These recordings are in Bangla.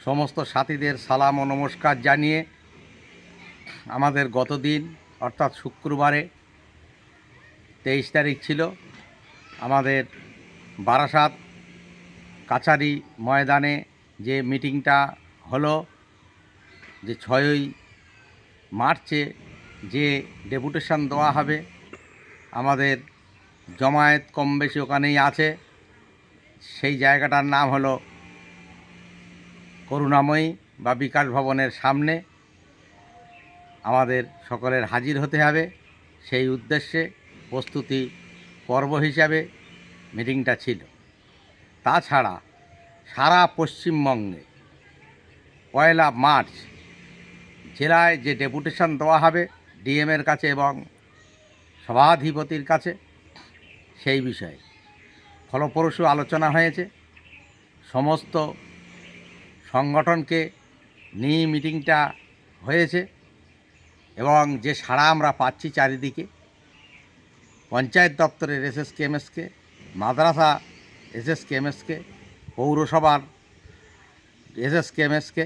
সমস্ত সাথীদের সালাম ও নমস্কার জানিয়ে আমাদের গতদিন অর্থাৎ শুক্রবারে 23 তারিখ ছিল আমাদের বারাসাত কাছারি ময়দানে যে মিটিংটা হলো, যে 6ই মার্চে যে ডেপুটেশন দেওয়া হবে, আমাদের জমায়েত কম বেশি ওখানেই আছে। সেই জায়গাটার নাম হলো করুণাময়ী বা বিকাশ ভবনের সামনে। আমাদের সকলের হাজির হতে হবে। সেই উদ্দেশ্যে প্রস্তুতি পর্ব হিসাবে মিটিংটা ছিল। তাছাড়া সারা পশ্চিমবঙ্গে 1 মার্চ জেলায় যে ডেপুটেশন দেওয়া হবে ডিএমের কাছে এবং সভাধিপতির কাছে, সেই বিষয়ে ফলপ্রসূ আলোচনা হয়েছে। সমস্ত সংগঠনকে নিয়ে মিটিংটা হয়েছে এবং যে সাড়া আমরা পাচ্ছি চারিদিকে, পঞ্চায়েত দপ্তরের এসএসকেএমএসকে, মাদ্রাসা এসএসকেএমএসকে, পৌরসভার এসএসকেএমএসকে,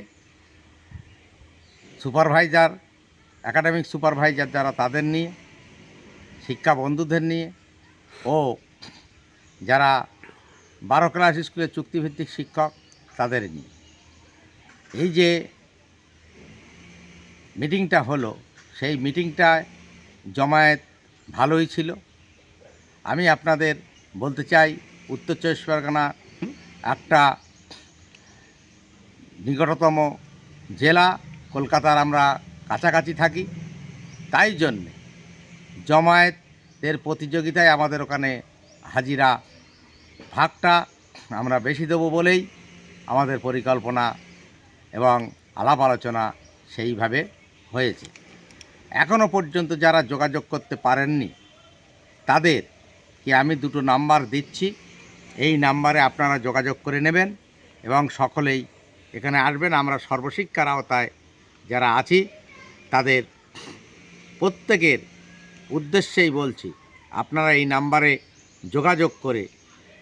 সুপারভাইজার, একাডেমিক সুপারভাইজার যারা তাদের নিয়ে, শিক্ষা বন্ধুদের নিয়ে ও যারা 12 ক্লাস স্কুলের চুক্তিভিত্তিক শিক্ষক তাদের নিয়ে এই যে মিটিংটা হলো, সেই মিটিংটায় জমায়েত ভালোই ছিল। আমি আপনাদের বলতে চাই, উত্তর 24 পরগনা একটা নিকটতম জেলা, কলকাতার আমরা কাছাকাছি থাকি, তাই জন্যে জমায়েতের প্রতিযোগিতায় আমাদের ওখানে হাজিরা ভাগটা আমরা বেশি দেবো বলেই আমাদের পরিকল্পনা এবং আলাপ আলোচনা সেইভাবে হয়েছে। এখনও পর্যন্ত যারা যোগাযোগ করতে পারেননি তাদের কি আমি 2টো নাম্বার দিচ্ছি, এই নাম্বারে আপনারা যোগাযোগ করে নেবেন এবং সকলেই এখানে আসবেন। আমরা সর্বশিক্ষার আওতায় যারা আছি তাদের প্রত্যেকের উদ্দেশ্যেই বলছি, আপনারা এই নাম্বারে যোগাযোগ করে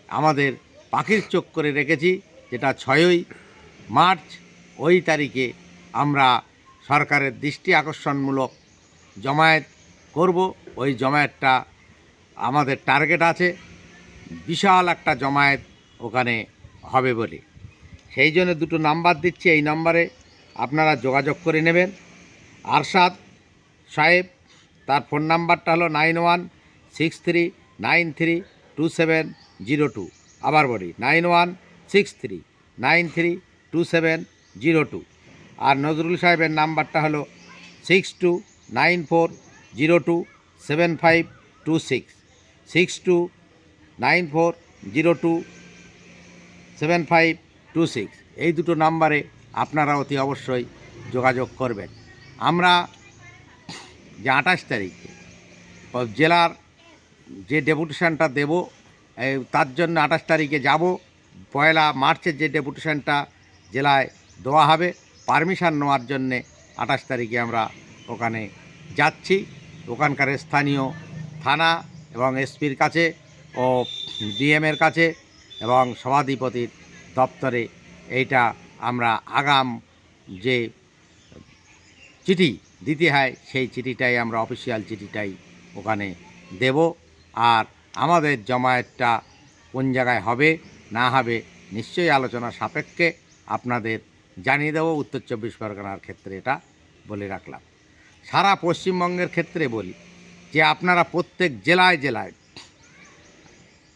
আমাদের পাখির চোখ করে রেখেছি, যেটা 6ই মার্চ ওই তারিখে আমরা সরকারের দৃষ্টি আকর্ষণমূলক জমায়েত করব। ওই জমায়েতটা আমাদের টার্গেট আছে, বিশাল একটা জমায়েত ওখানে হবে বলে। সেই জন্য 2টো নাম্বার দিচ্ছি, এই নাম্বারে আপনারা যোগাযোগ করে নেবেন। আরশাদ সাহেব, তার ফোন নাম্বারটা হলো 9163932702। আবার বলি 9163932702। আর নজরুল সাহেবের নাম্বারটা হলো 6294027526, 6294027526। এই 2টো নাম্বারে আপনারা অতি অবশ্যই যোগাযোগ করবেন। আমরা যে 28 তারিখে জেলার যে ডেপুটেশনটা দেব, তার জন্য 28 তারিখে যাব। 1 মার্চের যে ডেপুটেশনটা জেলায় দেওয়া হবে, পারমিশন নেওয়ার জন্যে 28 তারিখে আমরা ওখানে যাচ্ছি। ওখানকার স্থানীয় থানা এবং এসপির কাছে ও ডিএমের কাছে এবং সভাধিপতির দপ্তরে এইটা আমরা আগাম যে চিঠি দিতে হয় সেই চিঠিটাই আমরা অফিসিয়াল চিঠিটাই ওখানে দেব। আর আমাদের জমায়েতটা কোন জায়গায় হবে না হবে নিশ্চয়ই আলোচনা সাপেক্ষে আপনাদের জানিয়ে দেবো। উত্তর 24 পরগনার ক্ষেত্রে এটা বলে রাখলাম। সারা পশ্চিমবঙ্গের ক্ষেত্রে বলি যে আপনারা প্রত্যেক জেলায় জেলায়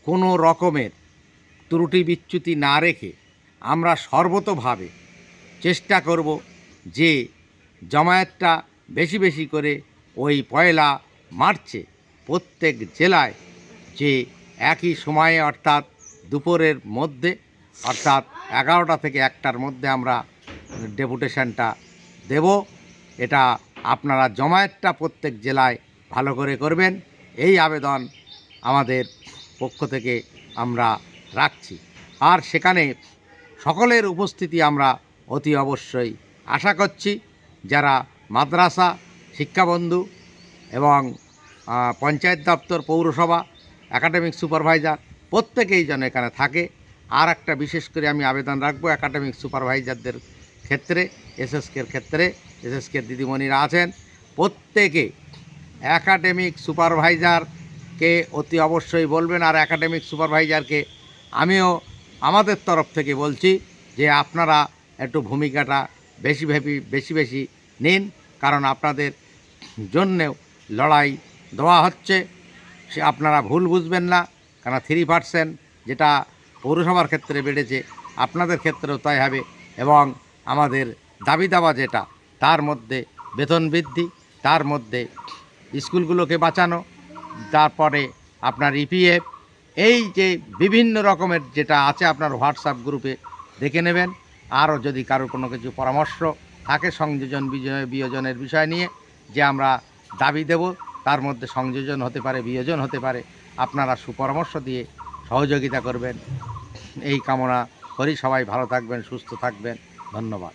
কোনো রকমের ত্রুটি বিচ্যুতি না রেখে আমরা সর্বতোভাবে চেষ্টা করব যে জমায়েতটা বেশি বেশি করে ওই 1 মার্চে প্রত্যেক জেলায় যে একই সময়ে অর্থাৎ দুপুরের মধ্যে, অর্থাৎ 11টা থেকে 1টার মধ্যে আমরা ডেপুটেশনটা দেব। এটা আপনারা জমায়েতটা প্রত্যেক জেলায় ভালো করে করবেন, এই আবেদন আমাদের পক্ষ থেকে আমরা রাখছি। আর সেখানে সকলের উপস্থিতি আমরা অতি অবশ্যই আশা করছি। যারা মাদ্রাসা, শিক্ষাবন্ধু এবং পঞ্চায়েত দপ্তর, পৌরসভা, একাডেমিক সুপারভাইজার প্রত্যেকেই যেন এখানে থাকে। আর একটা বিশেষ করে আমি আবেদন রাখবো, একাডেমিক সুপারভাইজারদের ক্ষেত্রে এসএসকের ক্ষেত্রে এসএসকের দিদিমণিরা আছেন। প্রত্যেকে একাডেমিক সুপারভাইজারকে অতি অবশ্যই বলবেন। আর একাডেমিক সুপারভাইজারকে আমিও আমাদের তরফ থেকে বলছি যে আপনারা একটু ভূমিকাটা বেশি বেশি নিন, কারণ আপনাদের জন্যেও লড়াই দেওয়া হচ্ছে। সে আপনারা ভুল বুঝবেন না, কারণ 3% যেটা পৌরসভার ক্ষেত্রে বেড়েছে আপনাদের ক্ষেত্রেও তাই হবে। এবং আমাদের দাবি দাওয়া যেটা, তার মধ্যে বেতন বৃদ্ধি, তার মধ্যে স্কুলগুলোকে বাঁচানো, তারপরে আপনার ইপিএফ, এই যে বিভিন্ন রকমের যেটা আছে আপনার হোয়াটসঅ্যাপ গ্রুপে দেখে নেবেন। আরও যদি কারোর কোনো কিছু পরামর্শ থাকে সংযোজন বিয়োজনের বিষয় নিয়ে যে আমরা দাবি দেব, তার মধ্যে সংযোজন হতে পারে, বিয়োজন হতে পারে, আপনারা সুপরামর্শ দিয়ে সহযোগিতা করবেন এই কামনা করি। সবাই ভালো থাকবেন, সুস্থ থাকবেন, ধন্যবাদ।